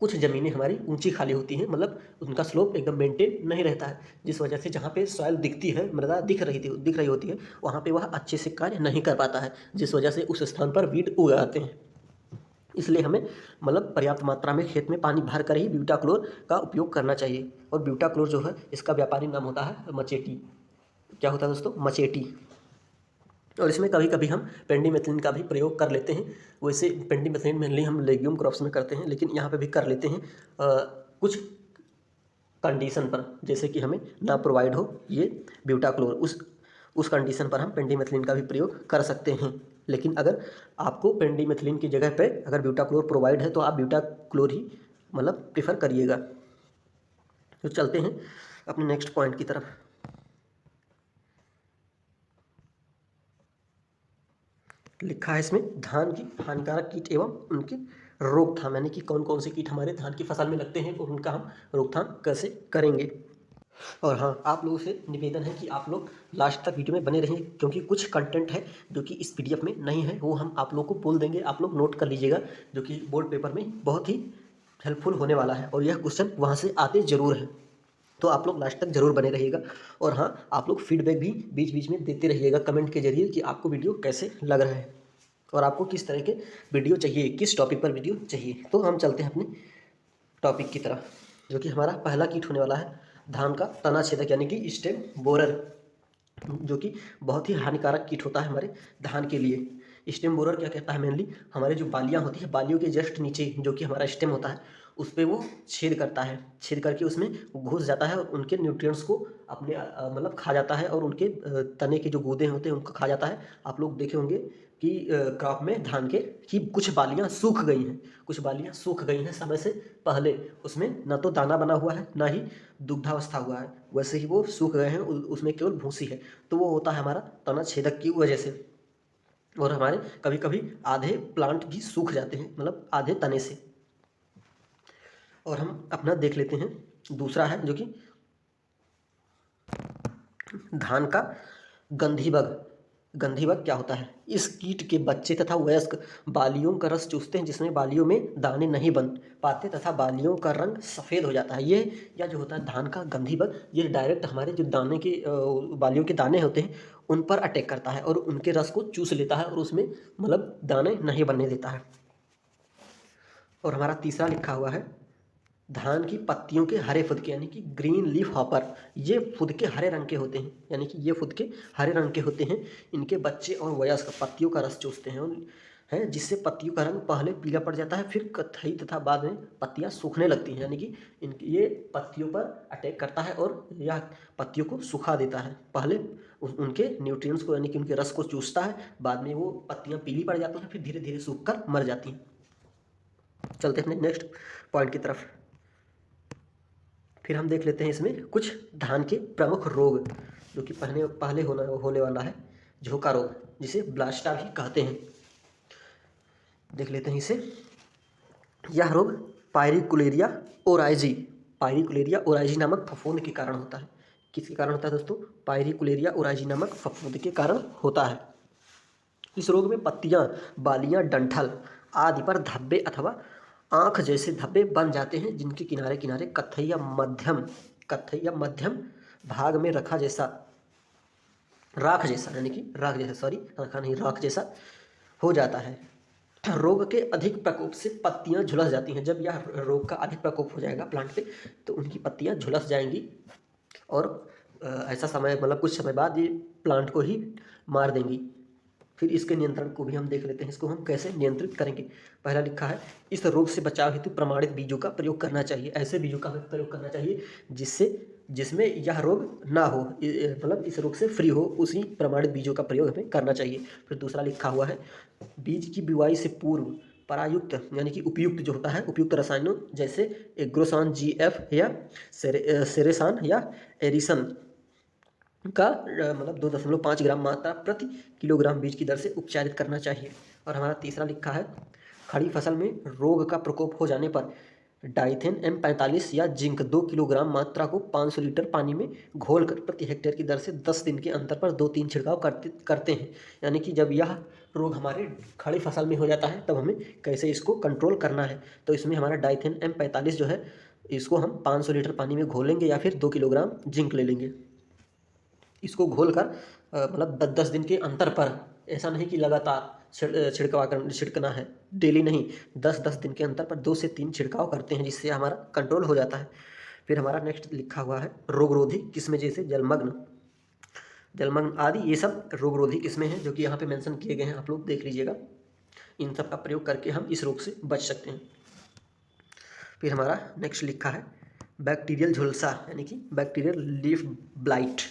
कुछ ज़मीनें हमारी ऊंची खाली होती हैं, मतलब उनका स्लोप एकदम मेंटेन नहीं रहता है, जिस वजह से जहाँ पे सॉइल दिखती है, मृदा दिख रही होती है, वहाँ पे वह अच्छे से कार्य नहीं कर पाता है, जिस वजह से उस स्थान पर वीड उग आते हैं। इसलिए हमें मतलब पर्याप्त मात्रा में खेत में पानी भर कर ही ब्यूटाक्लोर का उपयोग करना चाहिए। और ब्यूटाक्लोर जो है इसका व्यापारी नाम होता है मचेटी। क्या होता है दोस्तों? मचेटी। और इसमें कभी कभी हम पेंडीमेथिलिन का भी प्रयोग कर लेते हैं। वैसे पेंडीमेथिलिन मेनली हम लेग्यूम क्रॉप्स में करते हैं, लेकिन यहाँ पे भी कर लेते हैं कुछ कंडीशन पर, जैसे कि हमें ना प्रोवाइड हो ये ब्यूटाक्लोर, उस कंडीशन पर हम पेंडीमेथिलिन का भी प्रयोग कर सकते हैं। लेकिन अगर आपको पेंडीमेथिलिन की जगह पे अगर ब्यूटाक्लोर प्रोवाइड है तो आप ब्यूटाक्लोर ही मतलब प्रेफर करिएगा। तो चलते हैं अपने नेक्स्ट पॉइंट की तरफ। लिखा है इसमें धान की हानिकारक कीट एवं उनकी रोकथाम, यानी कि कौन कौन से कीट हमारे धान की फसल में लगते हैं और उनका हम रोकथाम कैसे करेंगे। और हाँ, आप लोगों से निवेदन है कि आप लोग लास्ट तक वीडियो में बने रहें, क्योंकि कुछ कंटेंट है जो कि इस पीडीएफ में नहीं है, वो हम आप लोग को बोल देंगे, आप लोग नोट कर लीजिएगा, जो कि बोर्ड पेपर में बहुत ही हेल्पफुल होने वाला है। और यह क्वेश्चन वहाँ से आते ज़रूर हैं, तो आप लोग लास्ट तक जरूर बने रहिएगा। और हाँ, आप लोग फीडबैक भी बीच बीच में देते रहिएगा कमेंट के जरिए कि आपको वीडियो कैसे लग रहा है और आपको किस तरह के वीडियो चाहिए, किस टॉपिक पर वीडियो चाहिए। तो हम चलते हैं अपने टॉपिक की तरफ, जो कि हमारा पहला कीट होने वाला है धान का तना छेदक, यानी कि स्टेम बोरर, जो कि बहुत ही हानिकारक कीट होता है हमारे धान के लिए। स्टेम बोरर क्या कहता है? मेनली हमारे जो बालियाँ होती है, बालियों के जस्ट नीचे जो कि हमारा स्टेम होता है, उस पर वो छेद करता है, छेद करके उसमें घुस जाता है और उनके न्यूट्रिएंट्स को अपने मतलब खा जाता है और उनके तने के जो गूदे होते हैं उनको खा जाता है। आप लोग देखे होंगे कि क्रॉप में धान के कि कुछ बालियाँ सूख गई हैं, कुछ बालियाँ सूख गई हैं समय से पहले, उसमें न तो दाना बना हुआ है ना ही दुग्धावस्था हुआ है, वैसे ही वो सूख गए हैं, उसमें केवल भूसी है। तो वो होता है हमारा तना छेदक की वजह से। और हमारे कभी कभी आधे प्लांट भी सूख जाते हैं, मतलब आधे तने से। और हम अपना देख लेते हैं दूसरा है जो कि धान का गंधी बग। गंधी बग क्या होता है? इस कीट के बच्चे तथा वयस्क बालियों का रस चूसते हैं, जिसमें बालियों में दाने नहीं बन पाते तथा बालियों का रंग सफ़ेद हो जाता है। ये या जो होता है धान का गंधी बग, ये डायरेक्ट हमारे जो दाने के बालियों के दाने होते हैं उन पर अटैक करता है और उनके रस को चूस लेता है और उसमें मतलब दाने नहीं बनने देता है। और हमारा तीसरा लिखा हुआ है धान की पत्तियों के हरे फुदके, यानी कि ग्रीन लीफ हॉपर। ये फुदके हरे रंग के होते हैं, यानी कि ये फुदके हरे रंग के होते हैं। इनके बच्चे और वयस्क पत्तियों का रस चूसते हैं जिससे पत्तियों का रंग पहले पीला पड़ जाता है, फिर कत्थई तथा बाद में पत्तियां सूखने लगती हैं। यानी कि ये पत्तियों पर अटैक करता है और यह पत्तियों को सुखा देता है। पहले उनके न्यूट्रिएंट्स को, यानी कि उनके रस को चूसता है, बाद में वो पत्तियां पीली पड़ जाती हैं, फिर धीरे धीरे सूख कर मर जाती हैं। चलते हैं नेक्स्ट पॉइंट की तरफ। फिर हम देख लेते हैं इसमें कुछ धान के प्रमुख रोग, जो कि पहले होने वाला है झोंका रोग, जिसे ब्लास्टा भी कहते हैं। देख लेते हैं इसे। यह रोग पायरिकुलेरिया ओराइजी नामक फफूंद के कारण होता है। किसके कारण होता है दोस्तों? पायरिकुलेरिया ओराइजी नामक फफूंद के कारण होता है। इस रोग में पत्तियां, बालियां, डंठल आदि पर धब्बे अथवा आँख जैसे धब्बे बन जाते हैं, जिनके किनारे किनारे कत्थई या मध्यम भाग में राख जैसा हो जाता है। रोग के अधिक प्रकोप से पत्तियां झुलस जाती हैं। जब यह रोग का अधिक प्रकोप हो जाएगा प्लांट पे, तो उनकी पत्तियां झुलस जाएंगी और ऐसा समय, मतलब कुछ समय बाद ये प्लांट को ही मार देंगी। फिर इसके नियंत्रण को भी हम देख लेते हैं, इसको हम कैसे नियंत्रित करेंगे। पहला लिखा है इस रोग से बचाव हेतु प्रमाणित बीजों का प्रयोग करना चाहिए। ऐसे बीजों का हमें प्रयोग करना चाहिए जिसमें यह रोग ना हो, मतलब इस रोग से फ्री हो, उसी प्रमाणित बीजों का प्रयोग हमें करना चाहिए। फिर दूसरा लिखा हुआ है बीज की बुआई से पूर्व परायुक्त, यानी कि उपयुक्त जो होता है, उपयुक्त रसायनों जैसे एग्रोसान GF या सेरेसान या एरिसन का मतलब 2.5 ग्राम मात्रा प्रति किलोग्राम बीज की दर से उपचारित करना चाहिए। और हमारा तीसरा लिखा है खड़ी फसल में रोग का प्रकोप हो जाने पर डाइथेन M45 या जिंक 2 किलोग्राम मात्रा को 500 लीटर पानी में घोलकर प्रति हेक्टेयर की दर से 10 दिन के अंतर पर 2-3 छिड़काव करते हैं। यानी कि जब यह रोग हमारे खड़ी फसल में हो जाता है तब हमें कैसे इसको कंट्रोल करना है। तो इसमें हमारा डाइथेन M45 जो है, इसको हम 500 लीटर पानी में घोलेंगे या फिर 2 किलोग्राम जिंक ले लेंगे। इसको घोल कर मतलब 10-10 दिन के अंतर पर, ऐसा नहीं कि लगातार छिड़कना है, डेली नहीं, 10-10 दिन के अंतर पर 2 से 3 छिड़काव करते हैं, जिससे हमारा कंट्रोल हो जाता है। फिर हमारा नेक्स्ट लिखा हुआ है रोगरोधी किस्में, जैसे जलमग्न आदि, ये सब रोगरोधी किस्में हैं जो कि यहाँ पे मेंशन किए गए हैं, आप लोग देख लीजिएगा। इन सब का प्रयोग करके हम इस रोग से बच सकते हैं। फिर हमारा नेक्स्ट लिखा है बैक्टीरियल झुलसा, यानी कि बैक्टीरियल लीफ ब्लाइट।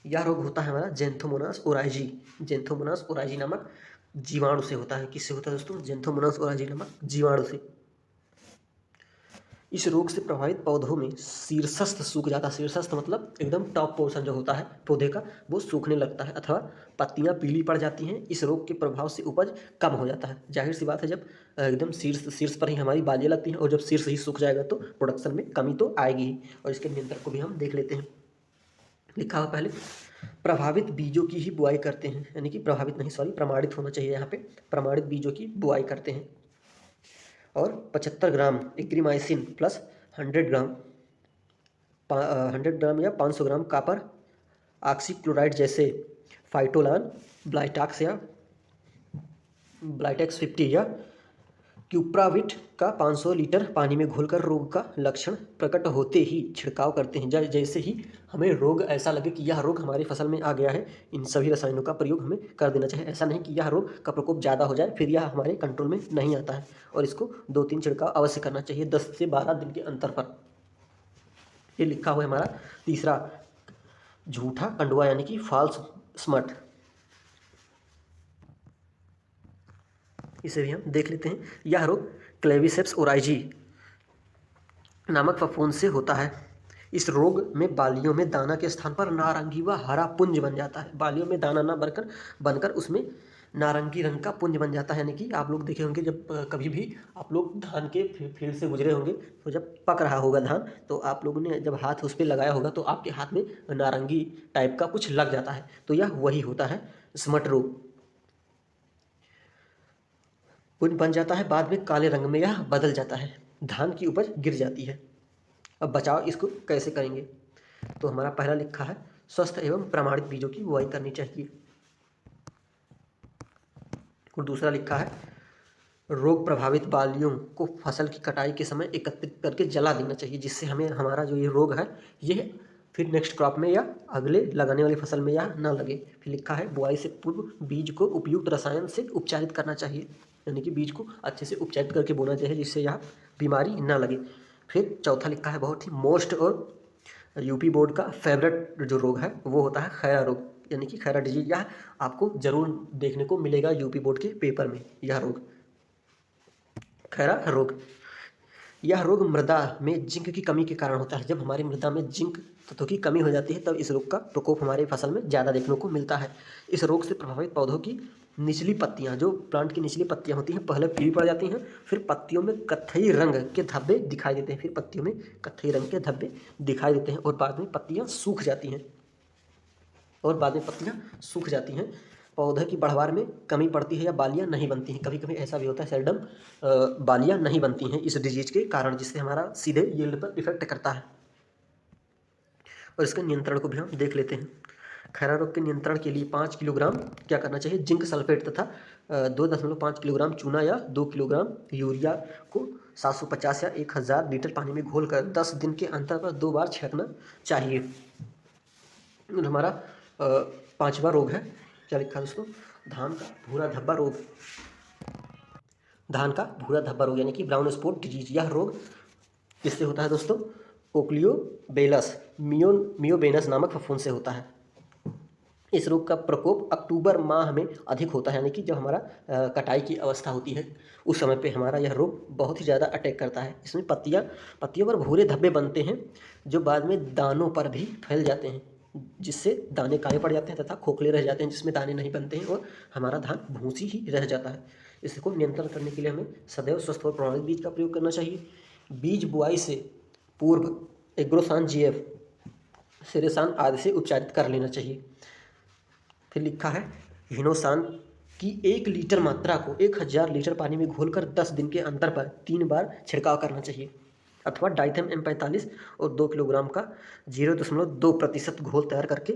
यह रोग होता है हमारा जेंथोमोनास ओराइजी नामक जीवाणु से होता है। किससे होता है दोस्तों? जेंथोमोनास ओराइजी नामक जीवाणु से। इस रोग से प्रभावित पौधों में शीर्षस्थ सूख जाता है। शीर्षस्थ मतलब एकदम टॉप पोर्शन जो होता है पौधे का, वो सूखने लगता है अथवा पत्तियां पीली पड़ जाती हैं। इस रोग के प्रभाव से उपज कम हो जाता है। जाहिर सी बात है, जब एकदम शीर्ष पर ही हमारी बालियां लगती हैं और जब शीर्ष ही सूख जाएगा तो प्रोडक्शन में कमी तो आएगी ही। और इसके नियंत्रण को भी हम देख लेते हैं। लिखा हुआ पहले प्रभावित बीजों की ही बुआई करते हैं, यानी कि प्रमाणित होना चाहिए यहाँ पे, प्रमाणित बीजों की बुआई करते हैं। और 75 ग्राम एग्रीमाइसिन प्लस 100 ग्राम या 500 ग्राम कापर ऑक्सीक्लोराइड जैसे फाइटोलान, ब्लाइटेक्स 50 या क्यूप्राविट का 500 लीटर पानी में घोलकर रोग का लक्षण प्रकट होते ही छिड़काव करते हैं। जैसे ही हमें रोग ऐसा लगे कि यह रोग हमारी फसल में आ गया है, इन सभी रसायनों का प्रयोग हमें कर देना चाहिए। ऐसा नहीं कि यह रोग का प्रकोप ज़्यादा हो जाए फिर यह हमारे कंट्रोल में नहीं आता है। और इसको 2-3 छिड़काव अवश्य करना चाहिए 10 से 12 दिन के अंतर पर। ये लिखा हुआ है हमारा तीसरा झूठा कंडुआ, यानी कि फॉल्स स्मट। इसे भी हम देख लेते हैं। यह रोग क्लेविसेप्स ओराइजी नामक फफूंद से होता है। इस रोग में बालियों में दाना के स्थान पर नारंगी व हरा पुंज बन जाता है। बालियों में दाना ना बनकर उसमें नारंगी रंग का पुंज बन जाता है। यानी कि आप लोग देखे होंगे जब कभी भी आप लोग धान के फील्ड से गुजरे होंगे तो जब पक रहा होगा धान तो आप लोगों ने जब हाथ उस पर लगाया होगा तो आपके हाथ में नारंगी टाइप का कुछ लग जाता है, तो यह वही होता है स्मट रोग। पुंज बन जाता है, बाद में काले रंग में यह बदल जाता है, धान की उपज गिर जाती है। अब बचाव इसको कैसे करेंगे? तो हमारा पहला लिखा है स्वस्थ एवं प्रमाणित बीजों की बुआई करनी चाहिए। और दूसरा लिखा है रोग प्रभावित बालियों को फसल की कटाई के समय एकत्रित करके जला देना चाहिए, जिससे हमें हमारा जो ये रोग है ये फिर नेक्स्ट क्रॉप में या अगले लगाने वाली फसल में यह ना लगे। फिर लिखा है बुआई से पूर्व बीज को उपयुक्त रसायन से उपचारित करना चाहिए, यानी कि बीज को अच्छे से उपचारित करके बोना चाहिए जिससे यह बीमारी ना लगे। फिर चौथा लिखा है बहुत ही मोस्ट और यूपी बोर्ड का फेवरेट जो रोग है वो होता है खैरा रोग, यानी कि खैरा डिजीज। यह आपको जरूर देखने को मिलेगा यूपी बोर्ड के पेपर में। यह रोग खैरा रोग, यह रोग मृदा में जिंक की कमी के कारण होता है। जब हमारी मृदा में जिंक तत्व की कमी हो जाती है तब इस रोग का प्रकोप हमारे फसल में ज़्यादा देखने को मिलता है। इस रोग से प्रभावित पौधों की निचली पत्तियां, जो प्लांट की निचली पत्तियां होती हैं, पहले पीली पड़ जाती हैं, फिर पत्तियों में कत्थई रंग के धब्बे दिखाई देते हैं, फिर पत्तियों में कत्थई रंग के धब्बे दिखाई देते हैं और बाद में पत्तियां सूख जाती हैं पौधे की बढ़वार में कमी पड़ती है या बालियां नहीं बनती हैं। कभी कभी ऐसा भी होता है सेल्डम बालियां नहीं बनती हैं इस डिजीज के कारण, जिससे हमारा सीधे यील्ड पर इफेक्ट करता है। और इसके नियंत्रण को भी हम देख लेते हैं। खैरा रोग के नियंत्रण के लिए 5 किलोग्राम क्या करना चाहिए? जिंक सल्फेट तथा 2.5 किलोग्राम चूना या 2 किलोग्राम यूरिया को 750 या 1000 लीटर पानी में घोलकर 10 दिन के अंतर पर 2 बार छिड़कना चाहिए। और हमारा पांचवा रोग है, क्या लिखा है दोस्तों? धान का भूरा धब्बा रोग। धान का भूरा धब्बा रोग यानी कि ब्राउन स्पॉट डिजीज। यह रोग किससे होता है दोस्तों? ओक्लियोबेलस मियोबेनस नामक फफूंद से होता है। इस रोग का प्रकोप अक्टूबर माह में अधिक होता है, यानी कि जब हमारा कटाई की अवस्था होती है उस समय पे हमारा यह रोग बहुत ही ज़्यादा अटैक करता है। इसमें पत्तियों पर भूरे धब्बे बनते हैं जो बाद में दानों पर भी फैल जाते हैं, जिससे दाने काले पड़ जाते हैं तथा खोखले रह जाते हैं, जिसमें दाने नहीं बनते हैं और हमारा धान भूसी ही रह जाता है। इसको नियंत्रण करने के लिए हमें सदैव स्वस्थ और प्रमाणित बीज का प्रयोग करना चाहिए। बीज बुआई से पूर्व एग्रोसान GF सेरेसान आदि से उपचारित कर लेना चाहिए। फिर लिखा है हिनोसान की 1 लीटर मात्रा को 1000 लीटर पानी में घोलकर 10 दिन के अंतर पर 3 बार छिड़काव करना चाहिए, अथवा डाइथम M45 और 2 किलोग्राम का 0.2% घोल तैयार करके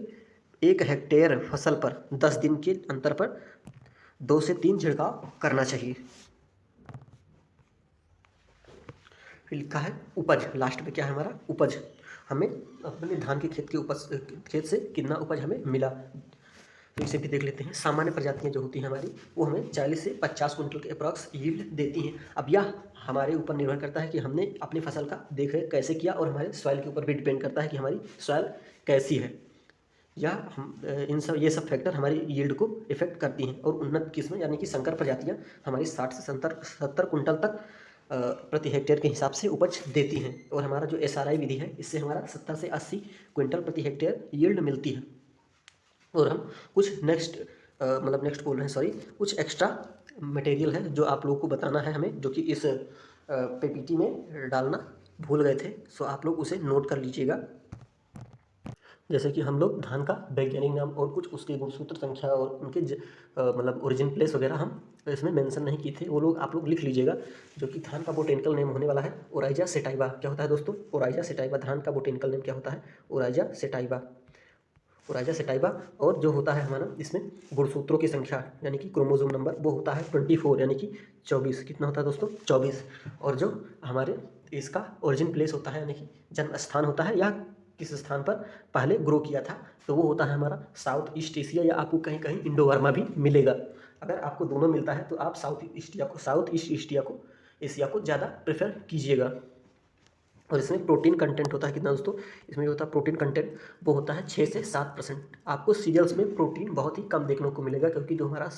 1 हेक्टेयर फसल पर 10 दिन के अंतर पर 2 से 3 छिड़काव करना चाहिए। फिर लिखा है उपज, लास्ट में क्या है हमारा? उपज। हमें अपने धान के खेत से कितना उपज हमें मिला, तो इसे भी देख लेते हैं। सामान्य प्रजातियां जो होती हैं हमारी वो हमें 40 से 50 कुंटल के अप्रॉक्स यील्ड देती हैं। अब यह हमारे ऊपर निर्भर करता है कि हमने अपनी फसल का देख रेख कैसे किया, और हमारे सॉइल के ऊपर भी डिपेंड करता है कि हमारी सॉइल कैसी है। यह ये सब फैक्टर हमारी यील्ड को इफेक्ट करती हैं। और उन्नत किस्में यानी कि संकर प्रजातियाँ हमारी 60 से 70 कुंटल तक प्रति हेक्टेयर के हिसाब से उपज देती हैं। और हमारा जो SRI विधि है इससे हमारा 70 से 80 क्विंटल प्रति हेक्टेयर यील्ड मिलती है। और हम कुछ नेक्स्ट बोल रहे हैं, सॉरी, कुछ एक्स्ट्रा मटेरियल है जो आप लोगों को बताना है हमें, जो कि इस PPT में डालना भूल गए थे, सो आप लोग उसे नोट कर लीजिएगा। जैसे कि हम लोग धान का वैज्ञानिक नाम और कुछ उसके गुणसूत्र संख्या और उनके ओरिजिन प्लेस वगैरह हम इसमें मेंशन नहीं किए थे, वो लोग आप लोग लिख लीजिएगा। जो कि धान का बोटेनिकल नेम होने वाला है ओराइजा सेटाइवा। क्या होता है दोस्तों? Oryza sativa. धान का बोटेनिकल नेम क्या होता है? Oryza sativa. और जो होता है हमारा इसमें गुणसूत्रों की संख्या यानी कि क्रोमोसोम नंबर वो होता है 24 यानी कि 24। कितना होता है दोस्तों? 24। और जो हमारे इसका ओरिजिन प्लेस होता है यानी कि जन्म स्थान होता है या किस स्थान पर पहले ग्रो किया था, तो वो होता है हमारा साउथ ईस्ट एशिया, या आपको कहीं कहीं इंडो बर्मा भी मिलेगा। अगर आपको दोनों मिलता है तो आप साउथ ईस्ट एशिया को ज़्यादा प्रेफर कीजिएगा। और इसमें प्रोटीन कंटेंट होता है कितना दोस्तों? इसमें जो होता है प्रोटीन कंटेंट वो होता है 6 से 7%। आपको सीरियल्स में प्रोटीन बहुत ही कम देखने को मिलेगा, क्योंकि जो हमारा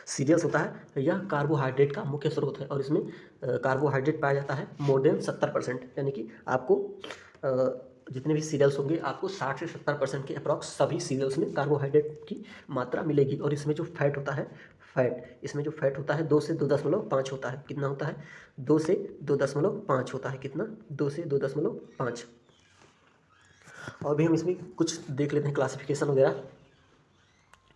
सीरियल्स होता है, यह कार्बोहाइड्रेट का मुख्य स्रोत है और इसमें कार्बोहाइड्रेट पाया जाता है मोर देन 70%, यानी कि आपको जितने भी सीरियल्स होंगे आपको 60 से 70% के अप्रॉक्स सभी सीरियल्स में कार्बोहाइड्रेट की मात्रा मिलेगी। और इसमें जो फैट होता है, इसमें जो फैट होता है 2 से 2.5 होता है। कितना होता है? 2 से 2.5 होता है। कितना? 2 से 2.5। और भी हम इसमें कुछ देख लेते हैं क्लासिफिकेशन वगैरह,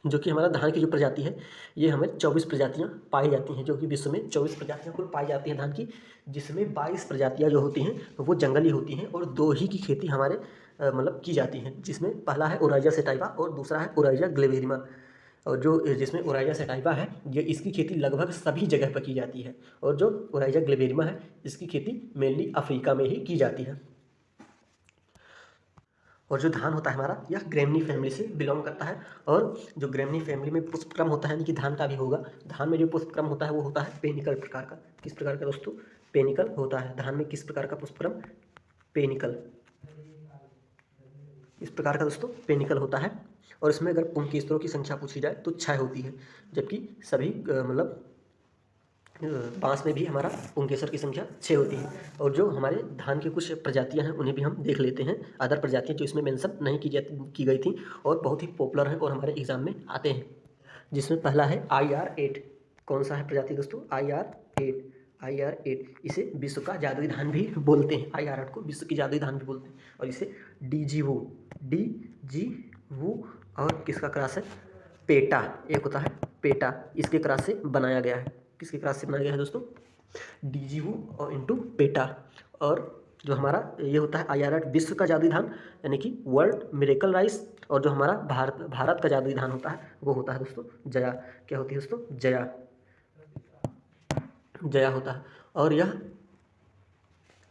जो कि हमारा धान की जो प्रजाति है ये हमें 24 प्रजातियाँ पाई जाती हैं, जो कि विश्व में 24 प्रजातियाँ कुल पाई जाती हैं धान की, जिसमें 22 प्रजातियाँ जो होती हैं वो जंगली होती हैं और 2 ही की खेती हमारे मतलब की जाती है, जिसमें पहला है ओराइजा सेटाइवा और दूसरा है ओराइजा ग्लेवेरिमा। और जो जिसमें ओराइजा सेटाइवा है ये इसकी खेती लगभग सभी जगह पर की जाती है, और जो ओराइजा ग्लेवेरिमा है इसकी खेती मेनली अफ्रीका में ही की जाती है। और जो धान होता है हमारा यह ग्रेमनी फैमिली से बिलोंग करता है, और जो ग्रेमनी फैमिली में पुष्पक्रम होता है यानी कि धान का भी होगा। धान में जो पुष्पक्रम होता है वो होता है पेनिकल प्रकार का। किस प्रकार का दोस्तों? पेनिकल होता है। धान में किस प्रकार का पुष्पक्रम? पेनिकल। इस प्रकार का दोस्तों पेनिकल होता है। और इसमें अगर पुंकेसरों की संख्या पूछी जाए तो 6 होती है, जबकि सभी मतलब बांस में भी हमारा पुंकेसर की संख्या 6 होती है। और जो हमारे धान की कुछ प्रजातियां हैं उन्हें भी हम देख लेते हैं, अदर प्रजातियां जो इसमें मेंशन नहीं की गई थी और बहुत ही पॉपुलर है और हमारे एग्जाम में आते हैं, जिसमें पहला है IR8। कौन सा है प्रजाति दोस्तों? IR8। इसे विश्व का जादुई धान भी बोलते हैं। IR8 को विश्व की जादुई धान भी बोलते हैं। और इसे डीजीवू और किसका क्रॉस है? पेटा। एक होता है पेटा, इसके क्रॉस से बनाया गया है। किसके क्रॉस से बनाया गया है दोस्तों? डीजीवू और इंटू पेटा। और जो हमारा ये होता है IR8 विश्व का जादुई धान यानी कि वर्ल्ड मिरेकल राइस। और जो हमारा भारत का जादुई धान होता है वो होता है दोस्तों जया। क्या होती है दोस्तों? जया होता है। और यह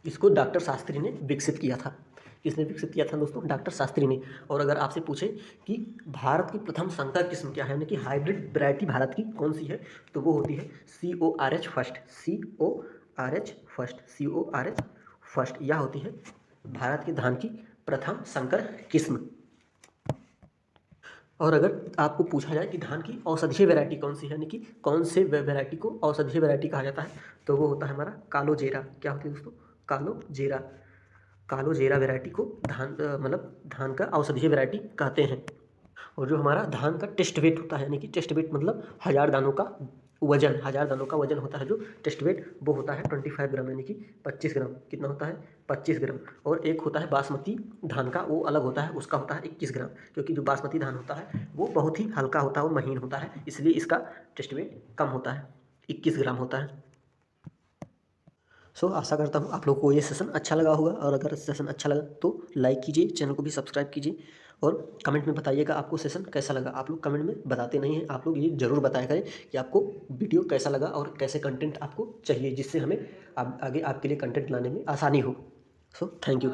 इसको डॉक्टर शास्त्री ने विकसित किया था। किसने विकसित किया था दोस्तों? डॉक्टर शास्त्री ने। और अगर आपसे पूछे कि भारत की प्रथम संकर किस्म क्या है यानी कि हाइब्रिड वैरायटी भारत की कौन सी है, तो वो होती है CORH फर्स्ट। यह होती है भारत के धान की प्रथम संकर किस्म। और अगर आपको पूछा जाए कि धान की औषधीय वैरायटी कौन सी है यानी कि कौन से वैरायटी को औषधीय वैरायटी कहा जाता है, तो वो होता है हमारा कालो जीरा। क्या होती है दोस्तों? कालो जीरा वैरायटी को मतलब धान का औषधीय वैरायटी कहते हैं। और जो हमारा धान का टेस्ट वेट होता है यानी कि टेस्ट वेट मतलब 1000 दानों का वजन होता है, जो टेस्ट वेट वो होता है 25 ग्राम यानी कि 25 ग्राम। कितना होता है? 25 ग्राम। और एक होता है बासमती धान का, वो अलग होता है, उसका होता है 21 ग्राम, क्योंकि जो बासमती धान होता है वो बहुत ही हल्का होता है और महीन होता है, इसलिए इसका टेस्ट वेट कम होता है, 21 ग्राम होता है। आशा करता हूँ आप लोग को ये सेशन अच्छा लगा होगा, और अगर सेशन अच्छा लगा तो लाइक कीजिए, चैनल को भी सब्सक्राइब कीजिए, और कमेंट में बताइएगा आपको सेशन कैसा लगा। आप लोग कमेंट में बताते नहीं हैं, आप लोग ये ज़रूर बताया करें कि आपको वीडियो कैसा लगा और कैसे कंटेंट आपको चाहिए, जिससे हमें आगे आपके लिए कंटेंट लाने में आसानी हो। Thank you.